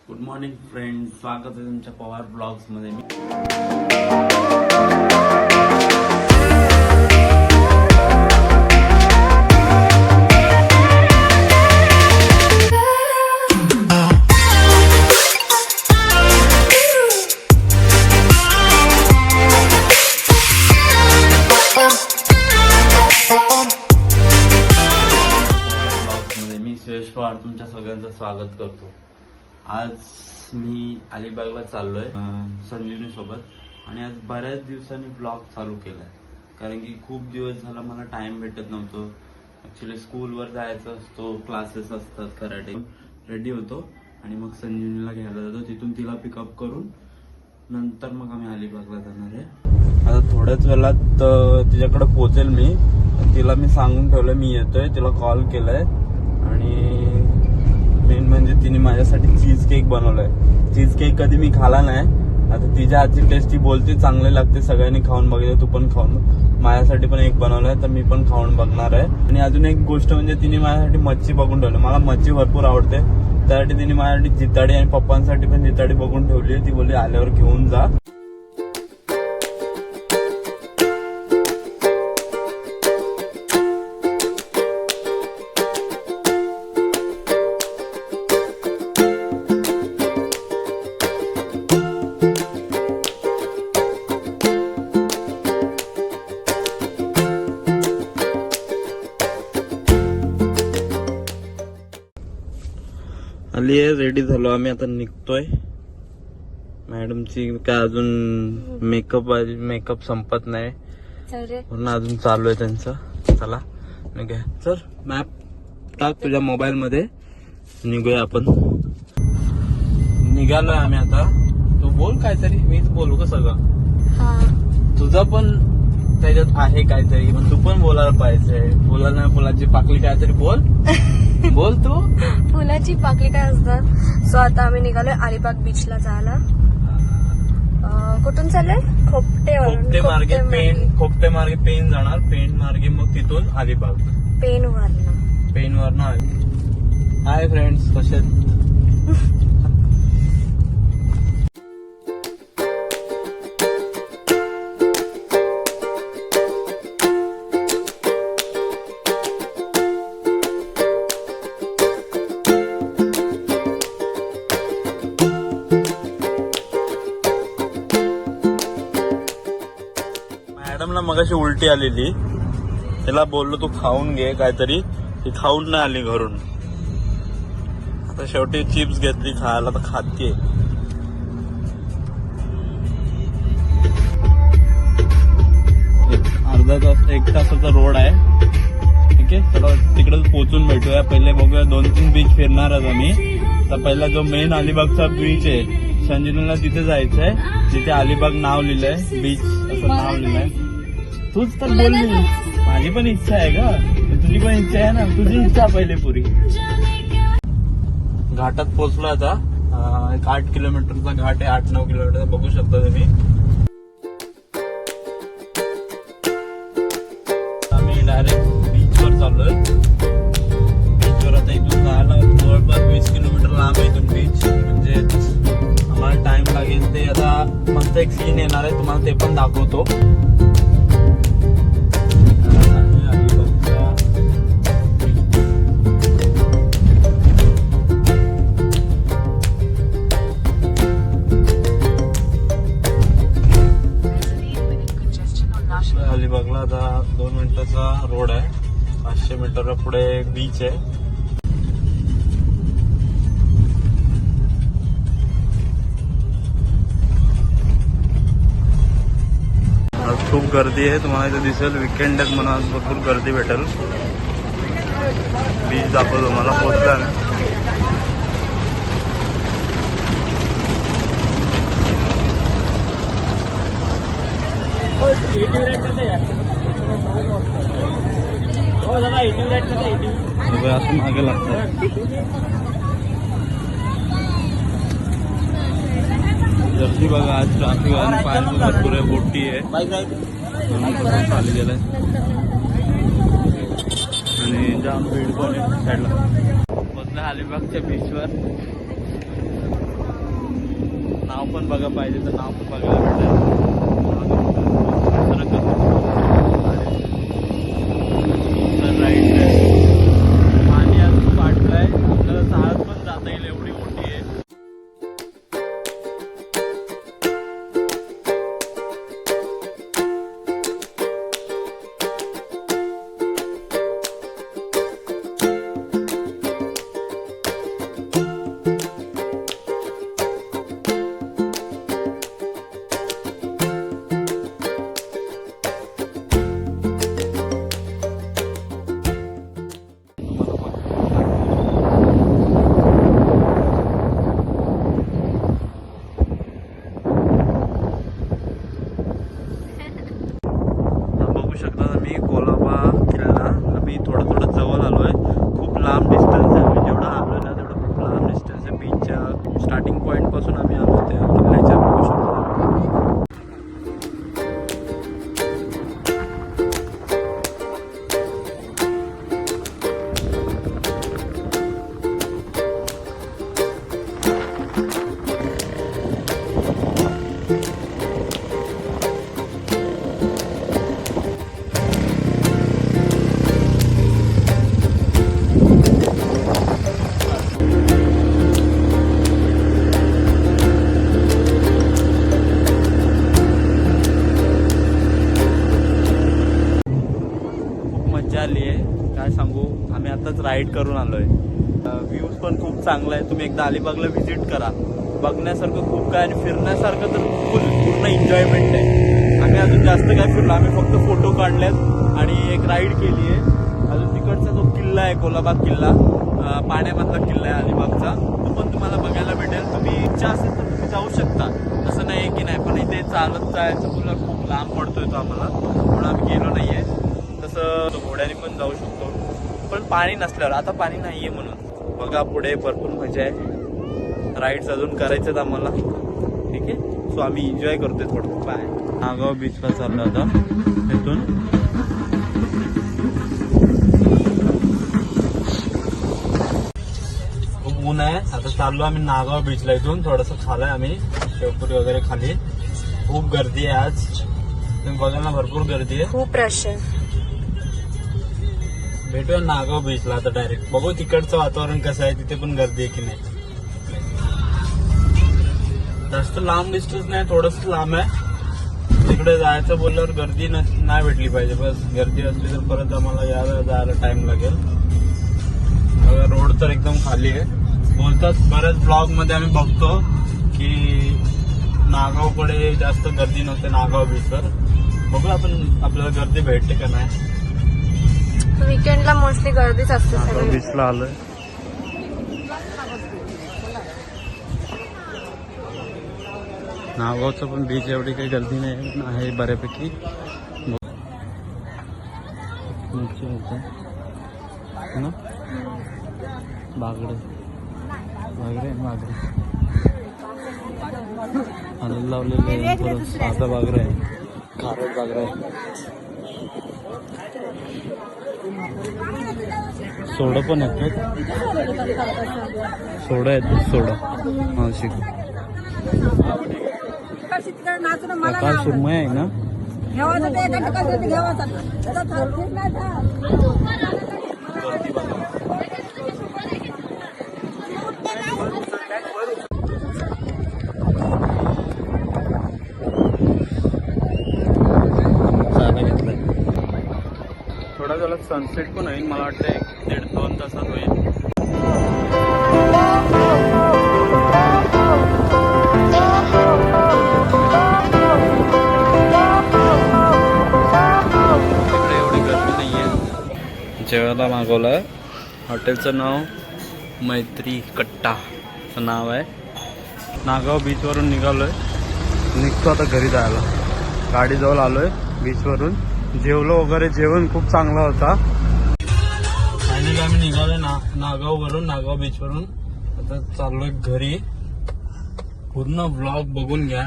Good morning friends, स्वागत आहे तुमच्या पवार ब्लॉग्स मध्ये. मी सुयश पवार तुमच्या सगळ्यांचं स्वागत करतो. आज मी अलिबागला चाललोय संजीवनी सोबत आणि आज बऱ्याच दिवसांनी ब्लॉग चालू केलाय कारण की खूप दिवस झाला मला टाइम भेटत नव्हतो. ऍक्च्युली स्कूलवर जायचं असतो, क्लासेस असतात, कराटे. रेडी होतो आणि मग संजीवनीला घ्यायला जातो. तिथून तिला पिकअप करून नंतर मग आम्ही अलिबागला जाणार आहे. आता थोड्याच वेळात तिच्याकडे पोहोचेल मी. तिला मी सांगून ठेवलंय मी येतोय, तिला कॉल केलाय आणि मेन म्हणजे तिने माझ्यासाठी चीज केक बनवलाय. चीज केक कधी मी खाला नाही. आता तिच्या हातची टेस्ट ती बोलते चांगले लागते, सगळ्यांनी खाऊन बघितलं, तू पण खाऊन. माझ्यासाठी पण एक बनवलाय तर मी पण खाऊन बघणार आहे. आणि अजून एक गोष्ट म्हणजे तिने माझ्यासाठी मच्छी बघून ठेवली. मला मच्छी भरपूर आवडते, त्यासाठी तिने माझ्यासाठी जिताडी आणि पप्पांसाठी पण जिताडी बघून ठेवली आहे. ती बोलली आल्यावर घेऊन जा. आली आहे, रेडी झालो आम्ही, आता निघतोय. मॅडमची काय अजून मेकअप संपत नाही म्हणून अजून चालू आहे त्यांचं. चला निघूया. चल मॅप टाक तुझ्या मोबाईल मध्ये, निघूया आपण. निघालोय आम्ही आता. तू बोल काहीतरी, मीच बोलू का सगळं? तुझं पण त्याच्यात आहे काहीतरी, पण तू पण बोलायला पाहिजे. बोलायला नाही, फुलाची पाकळी काहीतरी बोल. बोल तू. फुलाची पाकळी काय असतात. सो आता आम्ही निघालोय अलिबाग बीचला जायला. कुठून चाललोय? खोपटे मार्गे पेन जाणार. पेन मार्गे मग तिथून अलिबाग. पेन वरनं. हाय फ्रेंड्स, कसे आहेत? मॅडमला मगाशी उलटी आलेली, तिला बोललो तू खाऊन घे काहीतरी, ती खाऊन नाही आली घरून. आता शेवटी चिप्स घेतली खायला, तर खाते. अर्धा तास 1 तासाचा रोड आहे. ठीक आहे, चला तिकडे पोहोचून भेटूया. पहिले बघूया, 2-3 बीच फिरणार आहोत आम्ही. तर पहिला जो मेन अलिबागचा बीच आहे संजीवनीला, तिथे जायचंय. जिथे अलिबाग नाव लिहिलंय, बीच असं नाव लिहिलंय. तूच तर बोलली, माझी पण इच्छा आहे का? तुझी पण इच्छा आहे ना, तुझी इच्छा पहिले पुरी. घाटात पोहोचलो आता. 8 किलोमीटरचा घाट आहे, 8-9 किलोमीटर बघू शकता तुम्ही. आम्ही डायरेक्ट बीचवर चाललोय. बीचवर आता इथून जायला जवळपास 20 किलोमीटर लांब आहे इथून बीच. म्हणजे आम्हाला टाइम लागेल. ते आता मस्त एक सीन येणार आहे, तुम्हाला ते पण दाखवतो. अलिबागला आता 2 मिनिटाचा रोड आहे. 500 मीटर पुढे बीच आहे. आज खूप गर्दी आहे, तुम्हाला इथे दिसेल. विकेंड आहे म्हणून आज भरपूर गर्दी भेटेल. बीच दाखवतो तुम्हाला. पोहोचला ना. असं मागे लागतं. गर्दी बघा, आज ट्रॅफिक आहे, पाणी भरपूर आहे, बोटी आहे, खाली गेलाय आणि जाम भीड पण आहे साईडला. अलिबागच्या बीचवर नाव पण बघा पाहिजे तर नाव पण बघायला भेटेल. पाणी आज खूप वाटलंय, आपल्याला चालत पण जाता येईल एवढी मोठी आहे. स्टार्टिंग पॉइंट पासून आम्ही आलो त्या किल्ल्याच्या बघू शकतो. काय सांगू, आम्ही आताच राईड करून आलोय. व्ह्यूज पण खूप चांगला आहे. तुम्ही एकदा अलिबागला व्हिजिट करा. बघण्यासारखं खूप काय आणि फिरण्यासारखं तर पूर्ण एन्जॉयमेंट आहे. आम्ही अजून जास्त काय फिरलो, आम्ही फक्त फोटो काढलेत आणि एक राईड केली आहे. अजून तिकडचा जो किल्ला आहे कोलाबाग किल्ला, पाण्यामधला किल्ला आहे अलिबागचा, तो पण तुम्हाला बघायला भेटेल. तुम्ही इच्छा असेल तर तुम्ही जाऊ शकता, असं नाही की नाही. पण इथे चालत जायचं तुला खूप लांब पडतोय तो आम्हाला, म्हणून आम्ही गेलो नाहीये. तसं घोड्याने पण जाऊ शकतो, पण पाणी नसल्यावर. आता पाणी नाहीये म्हणून बघा पुढे भरपूर मजा आहे. राईड्स अजून करायचं आम्हाला, ठीक आहे. सो आम्ही एन्जॉय करतोय थोडं. बाय. नागाव बीचला चाललो आता. इथून खूप ऊन आहे. आता चाललो आम्ही नागाव बीचला. इथून थोडस खाल्लंय आम्ही, शेवपुरी वगैरे खाली. खूप गर्दी आहे आज, तुम्ही बघा ना, भरपूर गर्दी आहे, खूप रश आहे. भेटूया नागाव बीचला आता डायरेक्ट. बघू तिकडचं वातावरण कसं आहे, तिथे पण गर्दी आहे की नाही. जास्त लांब डिस्टन्स नाही, थोडस लांब आहे. तिकडे जायचं बोलल्यावर गर्दी नाही भेटली पाहिजे. बस गर्दी असली तर परत आम्हाला यायला जायला टाइम लागेल. रोड तर एकदम खाली आहे. बोलतात बऱ्याच ब्लॉग मध्ये आम्ही बघतो की नागावकडे जास्त गर्दी नसते नागाव बीचवर. बघू आपण आपल्याला गर्दी भेटते का नाही. वीकेंडला मोस्टली गर्दीच असते सगळी. बीचला आलोय. नागावचं पण बीच एवढी काही गर्दी नाही आहे बऱ्यापैकी. ना बागडे बागरे बागरे आलं लावलेलं आहे. साधा बागरा आहे, खारट बागरा आहे. सोडा पण येतो, सोडा येतो, सोडा. हा शिकू. काय सुरमय आहे ना. थोडा झाला सनसेट पण होईल, मला वाटतं 1-1.5-2 तासात होईल. तिकडे एवढी गर्दी नाहीये. जेवायला मागवलं. हॉटेलचं नाव मैत्री कट्टा असं नाव आहे. नागाव बीचवरून निघालोय, निघतो आता घरी जायला. गाडीजवळ आलोय बीचवरून. जेवलो वगैरे, जेवण खूप चांगला होता. फायनली आम्ही निघालोय नागाववरून, नागाव बीचवरून. आता चाललोय घरी. पूर्ण व्लॉग बघून घ्या,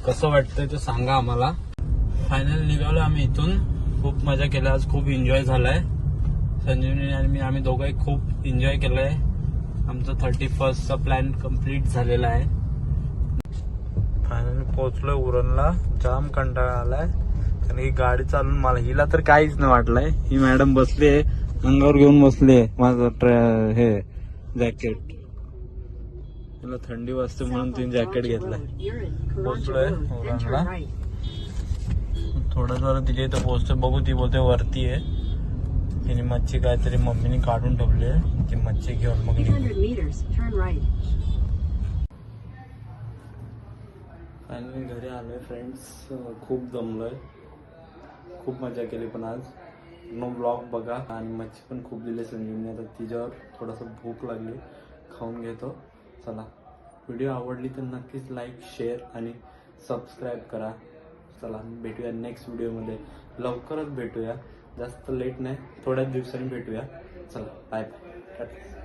कसं वाटतंय ते सांगा आम्हाला. फायनली निघालोय आम्ही इथून. खूप मजा केली आज, खूप एन्जॉय झालाय. संजीवनी आणि आम्ही दोघंही खूप एन्जॉय केलंय. आमचा 31st चा प्लॅन कम्प्लीट झालेला आहे. फायनली पोहोचलोय उरणला. जाम कंटाळा आलाय कारण ही गाडी चालून मला हिला तर काहीच नाही वाटलंय. ही मॅडम बसली आहे अंगावर घेऊन बसली आहे माझं हे जॅकेट. तिला थंडी वाजते म्हणून तिने जॅकेट घेतलंय. पोहोचलोय उरणला. थोडं जरा तिच्या इथं पोहोचतोय. बघू ती बोलते वरती आहे. तिने मच्छी काहीतरी मम्मीने काढून ठेवली आहे. ती मच्छी घेऊन मग फायनली घरी आलोय फ्रेंड्स. खूप दमलोय. खूप मजा केली पण आज नो ब्लॉग बघा. आणि मच्छी पण खूप दिली संजीवनी. आता तिच्यावर थोडंसं भूक लागली, खाऊन घेतो. चला, व्हिडिओ आवडली तर नक्कीच लाईक, शेअर आणि सबस्क्राईब करा. चला भेटूया नेक्स्ट व्हिडिओमध्ये. लवकरच भेटूया, जास्त लेट नाही, थोड्याच दिवसांनी भेटूया. चला बाय बाय.